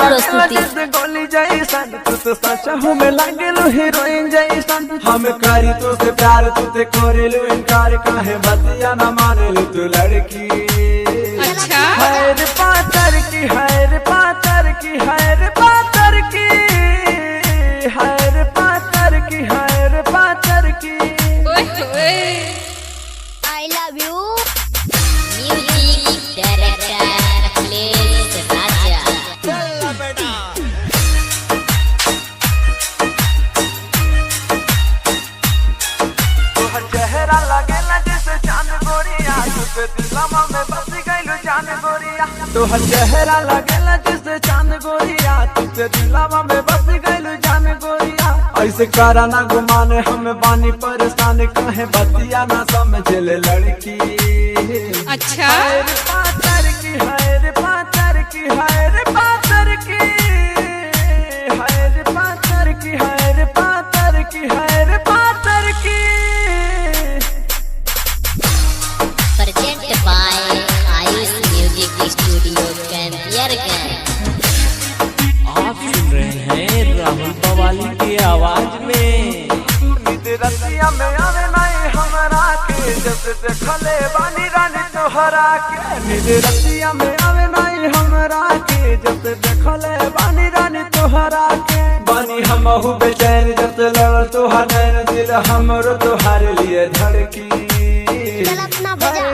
प्रस्तुति। गोली जैसन तू तो सच में लागेलो हीरोइन जैसन, हम करी तो से प्यार तू ते करेलो इनकार, काहे बतिया न मानेलो तू लड़की। अच्छा हैर पातर की, हैर पातर की, हैर पातर की, हैर पातर की, हैर पातर की। I love you. Music director Akhilesh Raja. तोहर चेहरा लगेला जैसे चांद गोरिया, तुझे दिलवा में बस गइलो जान गोरिया। तोहर चेहरा लगेला जैसे चांद गोरिया, तुझे दिलवा में बस गइलो जान गोरिया। ऐसे करा ना गुमान हम बानी परेशान, कहे बतिया ना समझ ले लड़की। अच्छा हैर पातर की, हैर पातर की, हैर पातर की, हैर पातर की, हैर पातर की, हैर पातर की। Present by Ayush music studio Campierganj. आप सुन रहे हैं राहुल बवाली की आवाज में। नींद रतिया में आवे नहीं हमरा के, जब देखले बानी रानी तोहरा के। नींद रतिया में आवे नहीं हमरा के, जब देखले बानी रानी तोहरा के। बानी हमहु बेचैन जब लड़ तोहर नैन, दिल हमरो तोहार लिए धड़की। चल अपना बजा।